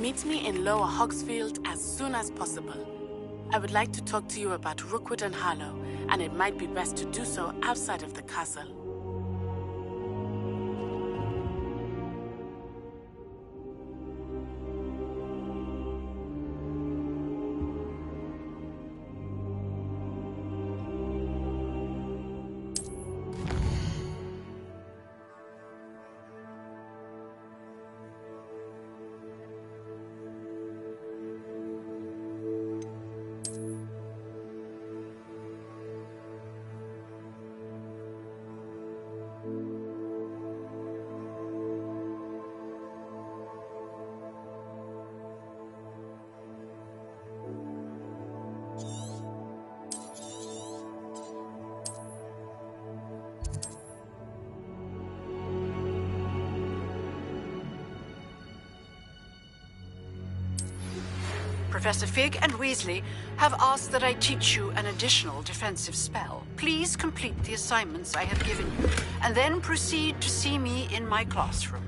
Meet me in Lower Hogsfield as soon as possible. I would like to talk to you about Rookwood and Harlow, and it might be best to do so outside of the castle. Professor Fig and Weasley have asked that I teach you an additional defensive spell. Please complete the assignments I have given you, and then proceed to see me in my classroom.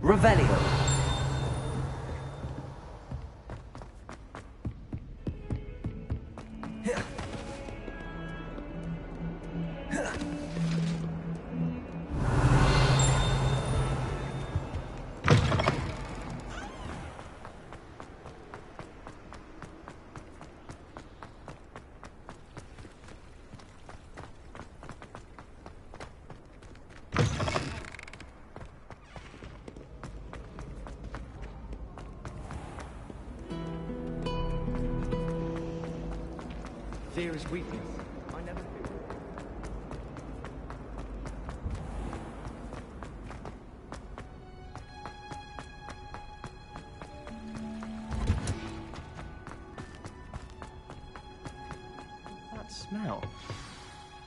Revelio. Fear is weakness. I never fear. That smell.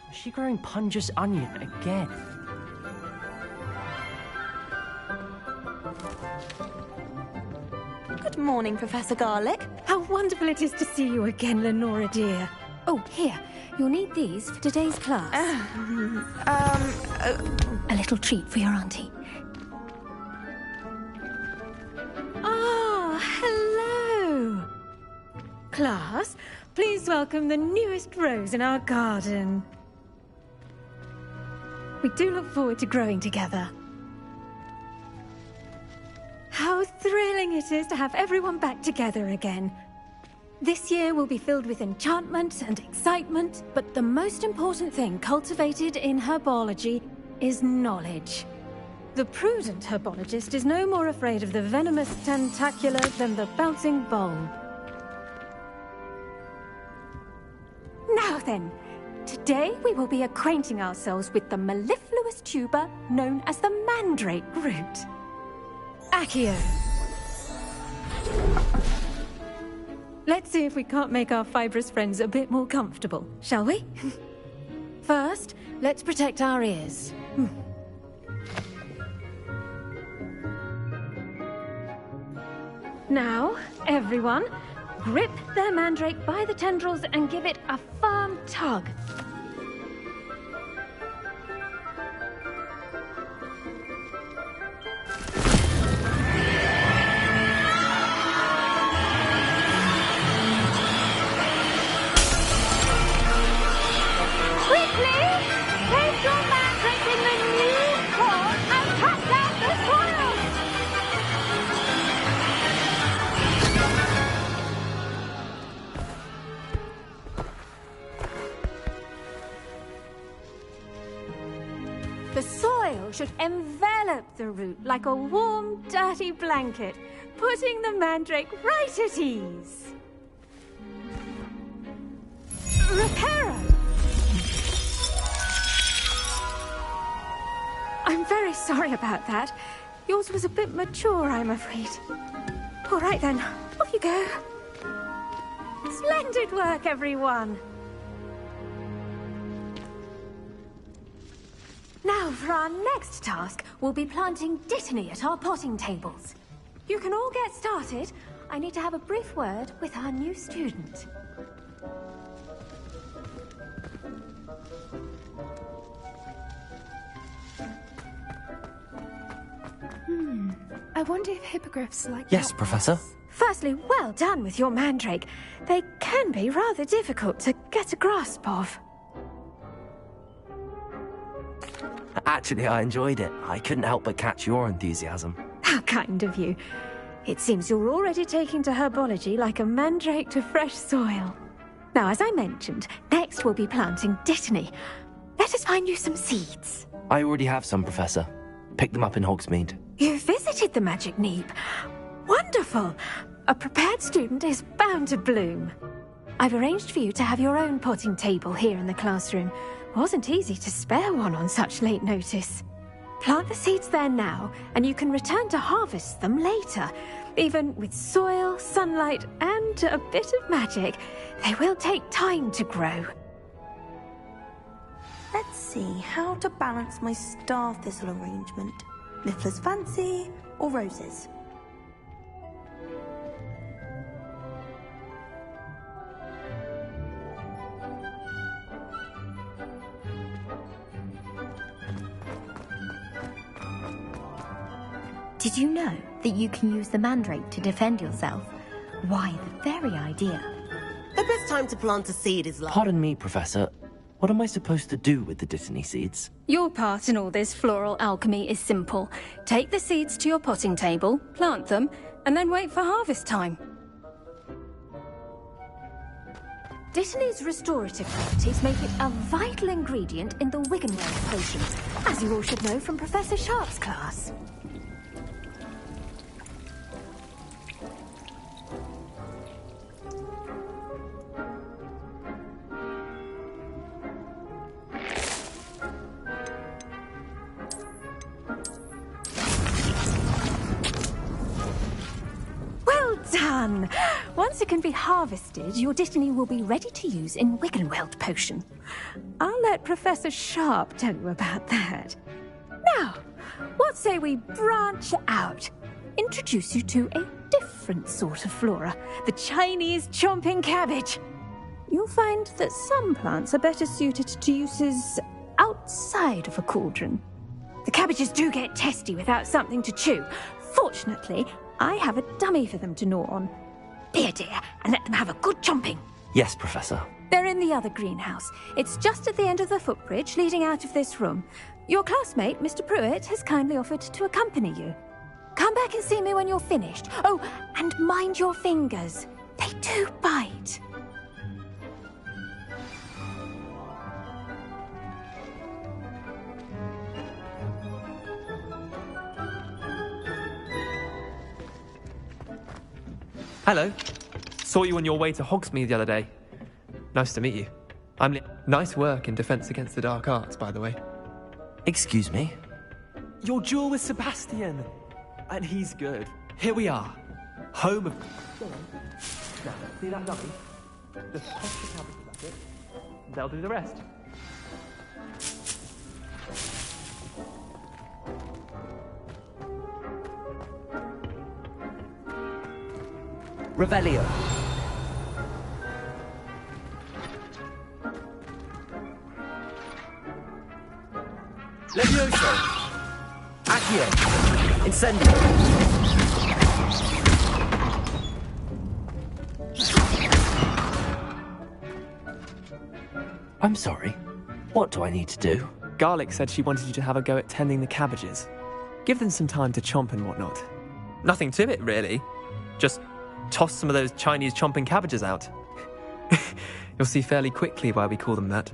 Is she growing Punja's onion again? Good morning, Professor Garlick. How wonderful it is to see you again, Lenora dear. Oh, here. You'll need these for today's class. A little treat for your auntie. Ah, hello. Class, please welcome the newest rose in our garden. We do look forward to growing together. How thrilling it is to have everyone back together again. This year will be filled with enchantment and excitement, but the most important thing cultivated in herbology is knowledge. The prudent herbologist is no more afraid of the venomous tentacula than the bouncing bulb. Now then, today we will be acquainting ourselves with the mellifluous tuber known as the mandrake root. Accio. Let's see if we can't make our fibrous friends a bit more comfortable, shall we? First, let's protect our ears. Now, everyone, grip their mandrake by the tendrils and give it a firm tug. The soil should envelop the root like a warm, dirty blanket, putting the mandrake right at ease. Reparo! I'm very sorry about that. Yours was a bit mature, I'm afraid. All right then, off you go. Splendid work, everyone. Now, for our next task, we'll be planting dittany at our potting tables. You can all get started. I need to have a brief word with our new student. I wonder if hippogriffs like... Yes, Professor. Firstly, well done with your mandrake. They can be rather difficult to get a grasp of. Actually, I enjoyed it. I couldn't help but catch your enthusiasm. How kind of you. It seems you're already taking to herbology like a mandrake to fresh soil. Now, as I mentioned, next we'll be planting dittany. Let us find you some seeds. I already have some, Professor. Picked them up in Hogsmeade. You visited the Magic Neep. Wonderful! A prepared student is bound to bloom. I've arranged for you to have your own potting table here in the classroom. Wasn't easy to spare one on such late notice. Plant the seeds there now, and you can return to harvest them later. Even with soil, sunlight, and a bit of magic, they will take time to grow. Let's see how to balance my star thistle arrangement. Niffler's fancy or roses? Did you know that you can use the mandrake to defend yourself? Why, the very idea. The best time to plant a seed is like... Pardon me, Professor. What am I supposed to do with the dittany seeds? Your part in all this floral alchemy is simple. Take the seeds to your potting table, plant them, and then wait for harvest time. Dittany's restorative properties make it a vital ingredient in the Wiggenweld potion, as you all should know from Professor Sharp's class. Done! Once it can be harvested, your dittany will be ready to use in Wiggenweld potion. I'll let Professor Sharp tell you about that. Now, what say we branch out? Introduce you to a different sort of flora, the Chinese chomping cabbage. You'll find that some plants are better suited to uses outside of a cauldron. The cabbages do get testy without something to chew. Fortunately, I have a dummy for them to gnaw on. Be a dear, and let them have a good chomping. Yes, Professor. They're in the other greenhouse. It's just at the end of the footbridge leading out of this room. Your classmate, Mr. Pruitt, has kindly offered to accompany you. Come back and see me when you're finished. Oh, and mind your fingers. They do bite. Hello. Saw you on your way to Hogsmeade the other day. Nice to meet you. Nice work in Defense Against the Dark Arts, by the way. Excuse me? Your duel with Sebastian. And he's good. Here we are. Home of... Go on. Now, see that dummy? Just toss the cabbages at it. They'll do the rest. Revelio. Levioso. Accio. Incendio. I'm sorry. What do I need to do? Garlick said she wanted you to have a go at tending the cabbages. Give them some time to chomp and whatnot. Nothing to it, really. Just toss some of those Chinese chomping cabbages out. You'll see fairly quickly why we call them that.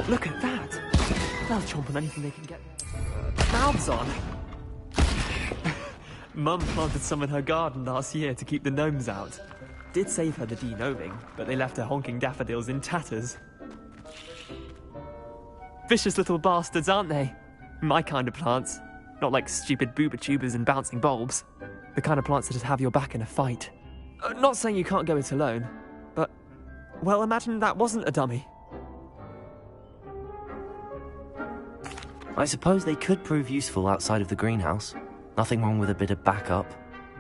Look at that! They'll chomp on anything they can get their mouths on. Mum planted some in her garden last year to keep the gnomes out. Did save her the de-gnoming, but they left her honking daffodils in tatters. Vicious little bastards, aren't they? My kind of plants. Not like stupid booba tubers and bouncing bulbs. The kind of plants that just have your back in a fight. Not saying you can't go it alone, but, well, imagine that wasn't a dummy. I suppose they could prove useful outside of the greenhouse. Nothing wrong with a bit of backup,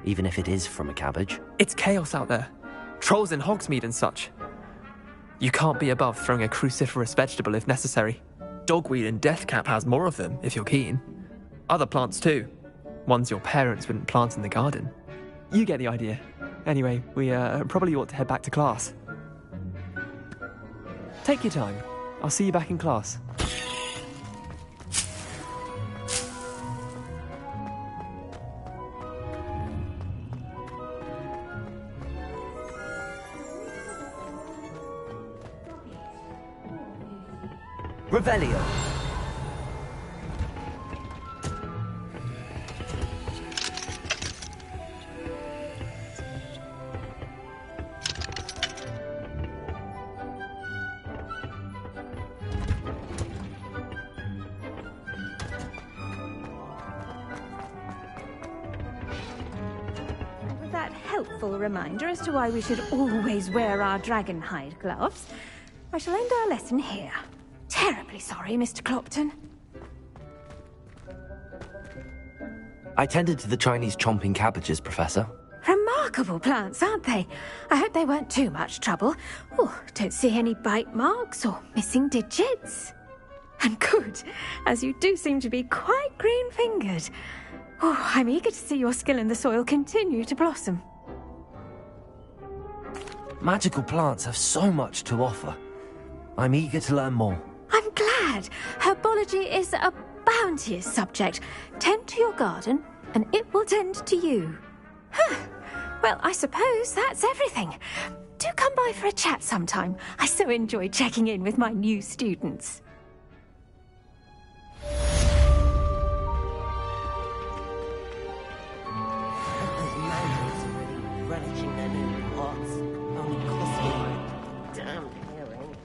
even if it is from a cabbage. It's chaos out there. Trolls in Hogsmeade and such. You can't be above throwing a cruciferous vegetable if necessary. Dogweed and deathcap has more of them, if you're keen. Other plants too. Ones your parents wouldn't plant in the garden. You get the idea. Anyway, we probably ought to head back to class. Take your time. I'll see you back in class. Revelio. With that helpful reminder as to why we should always wear our dragon hide gloves, I shall end our lesson here. Terribly sorry, Mr. Clopton. I tended to the Chinese chomping cabbages, Professor. Remarkable plants, aren't they? I hope they weren't too much trouble. Oh, don't see any bite marks or missing digits. And good, as you do seem to be quite green-fingered. Oh, I'm eager to see your skill in the soil continue to blossom. Magical plants have so much to offer. I'm eager to learn more. I'm glad. Herbology is a bounteous subject. Tend to your garden, and it will tend to you. Huh. Well, I suppose that's everything. Do come by for a chat sometime. I so enjoy checking in with my new students. Those mangoes are really relishing their new pots. Only cost me my damn hearing.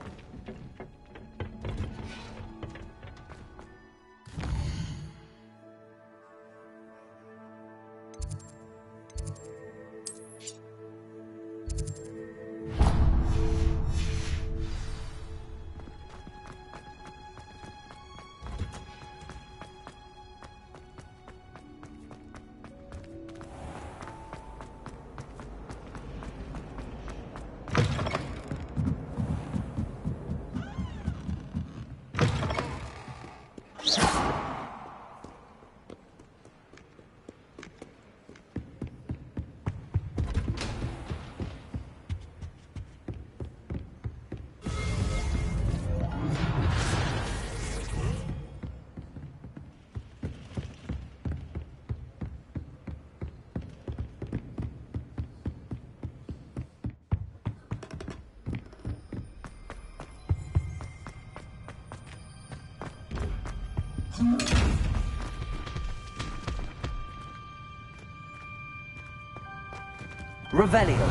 Revelio.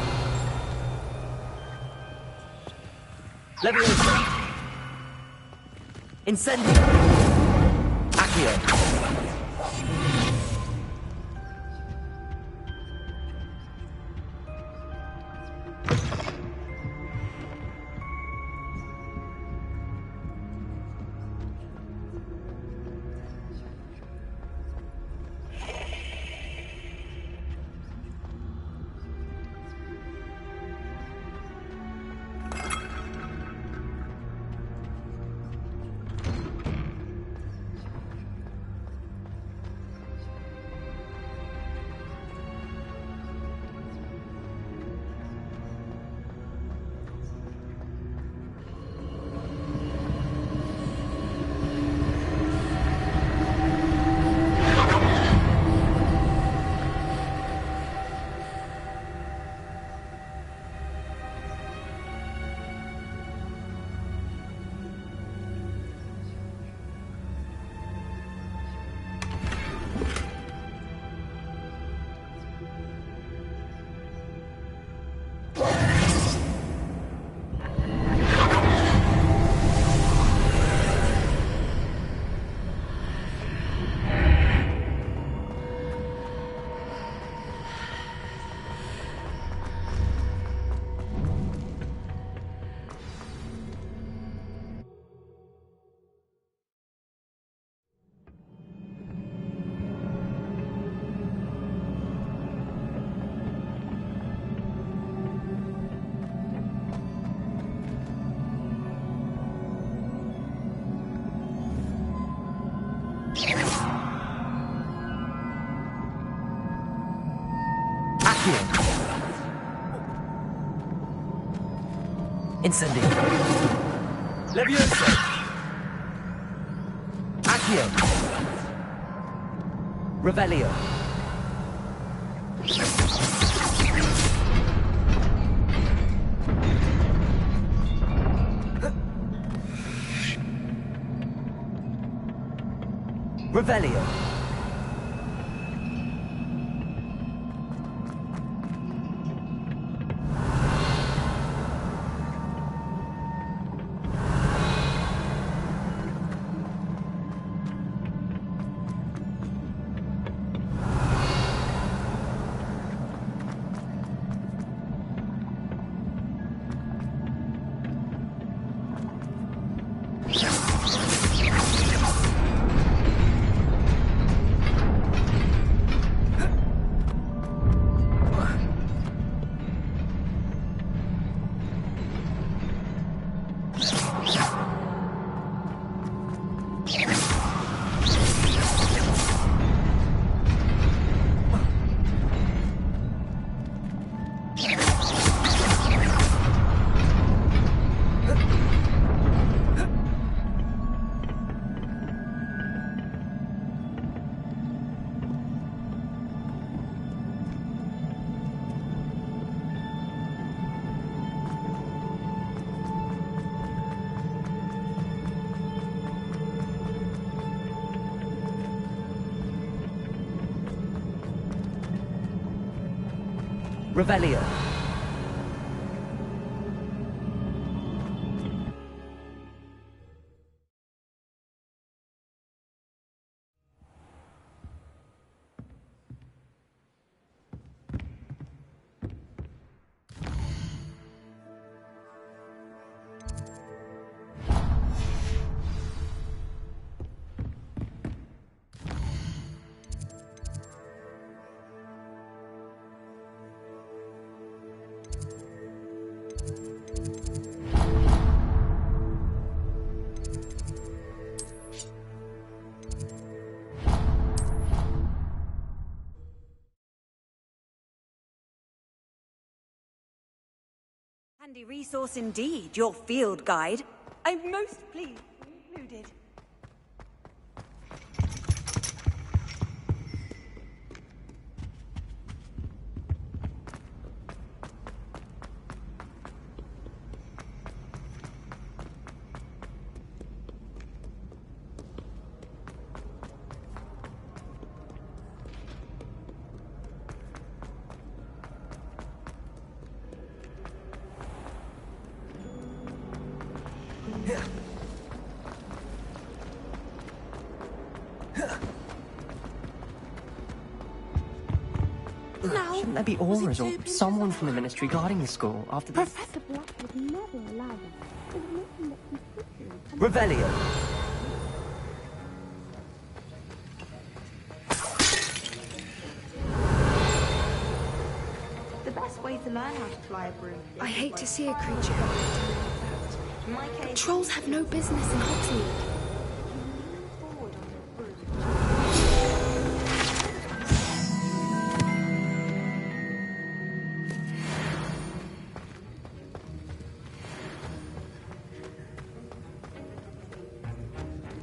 Leviosa. Incendio. Accio. Incendio. Levioso. Accio. Revelio. Revelio. Revelio. Handy resource indeed, your field guide. I'm most pleased to be included. Shouldn't there be auras or someone from the ministry guarding the school after the... Professor Black would never allow them. Revelio. The best way to learn how to fly a broom. I hate to see a creature go In my case, Trolls have no business in Hogsmeade.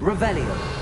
Revelio.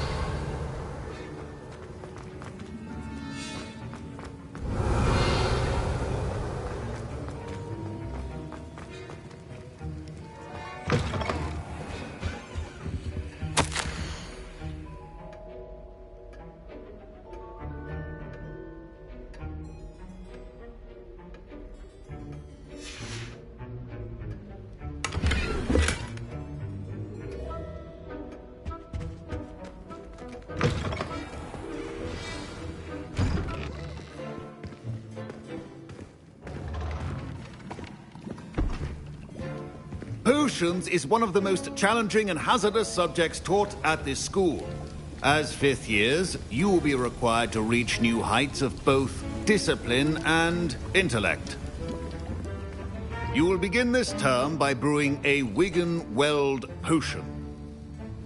Potions is one of the most challenging and hazardous subjects taught at this school. As fifth years, you will be required to reach new heights of both discipline and intellect. You will begin this term by brewing a Wigan-Weld potion.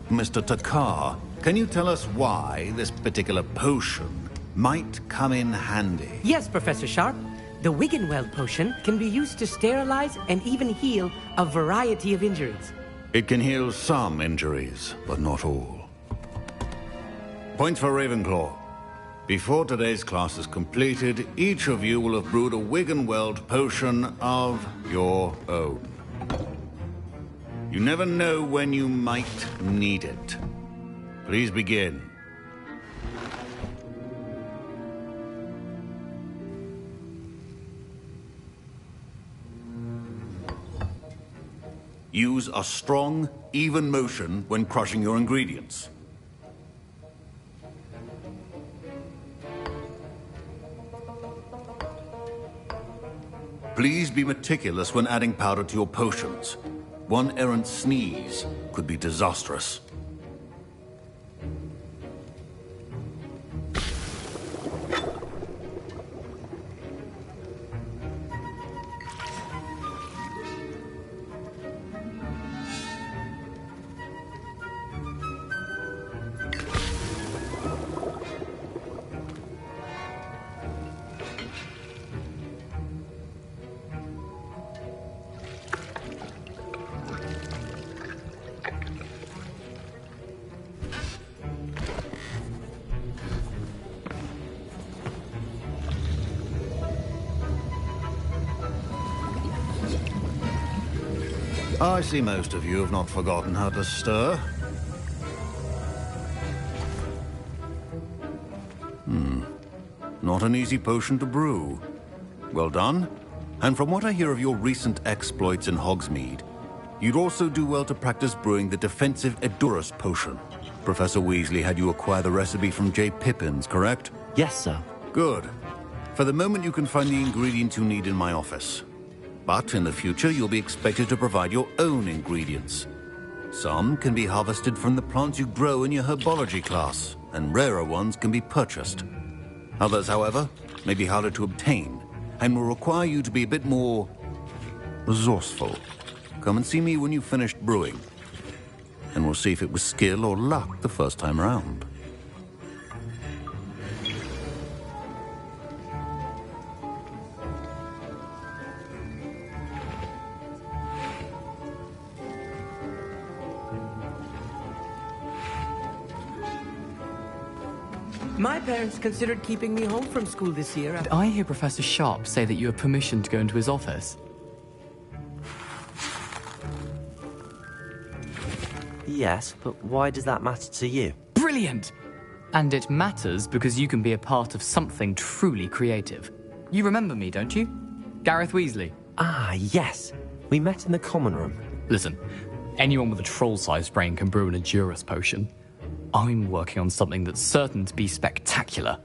Mr. Takar, can you tell us why this particular potion might come in handy? Yes, Professor Sharp. The Wiggenweld potion can be used to sterilize and even heal a variety of injuries. It can heal some injuries, but not all. Points for Ravenclaw. Before today's class is completed, each of you will have brewed a Wiggenweld potion of your own. You never know when you might need it. Please begin. Use a strong, even motion when crushing your ingredients. Please be meticulous when adding powder to your potions. One errant sneeze could be disastrous. I see most of you have not forgotten how to stir. Not an easy potion to brew. Well done. And from what I hear of your recent exploits in Hogsmeade, you'd also do well to practice brewing the defensive Edurus potion. Professor Weasley had you acquire the recipe from J. Pippin's, correct? Yes, sir. Good. For the moment, you can find the ingredients you need in my office. But in the future, you'll be expected to provide your own ingredients. Some can be harvested from the plants you grow in your Herbology class, and rarer ones can be purchased. Others, however, may be harder to obtain, and will require you to be a bit more resourceful. Come and see me when you've finished brewing, and we'll see if it was skill or luck the first time around. My parents considered keeping me home from school this year. Did I hear Professor Sharp say that you have permission to go into his office? Yes, but why does that matter to you? Brilliant! And it matters because you can be a part of something truly creative. You remember me, don't you? Gareth Weasley. Ah, yes. We met in the common room. Listen, anyone with a troll-sized brain can brew an Edurus potion. I'm working on something that's certain to be spectacular.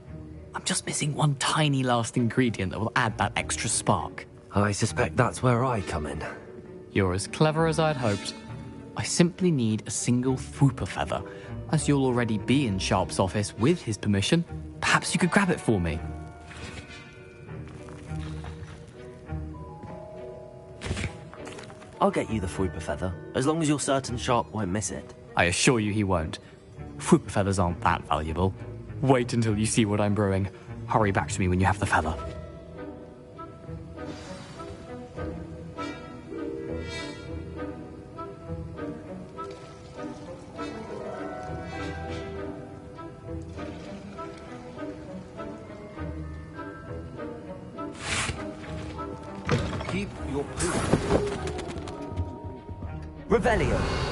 I'm just missing one tiny last ingredient that will add that extra spark. I suspect that's where I come in. You're as clever as I'd hoped. I simply need a single Fwooper feather. As you'll already be in Sharp's office with his permission, perhaps you could grab it for me. I'll get you the Fwooper feather, as long as you're certain Sharp won't miss it. I assure you he won't. Fwooper feathers aren't that valuable. Wait until you see what I'm brewing. Hurry back to me when you have the feather. Keep your potion. Revelio.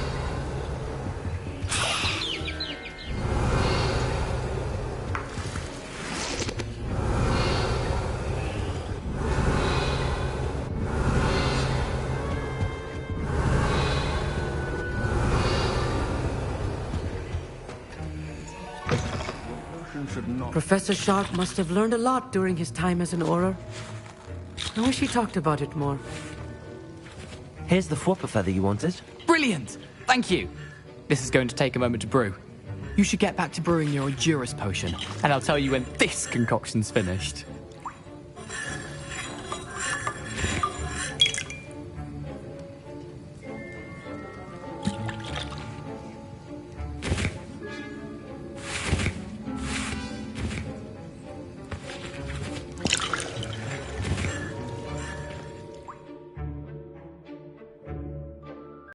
Professor Sharp must have learned a lot during his time as an Auror. I wish he talked about it more. Here's the Fwooper feather you wanted. Brilliant! Thank you. This is going to take a moment to brew. You should get back to brewing your Edurus potion, and I'll tell you when this concoction's finished.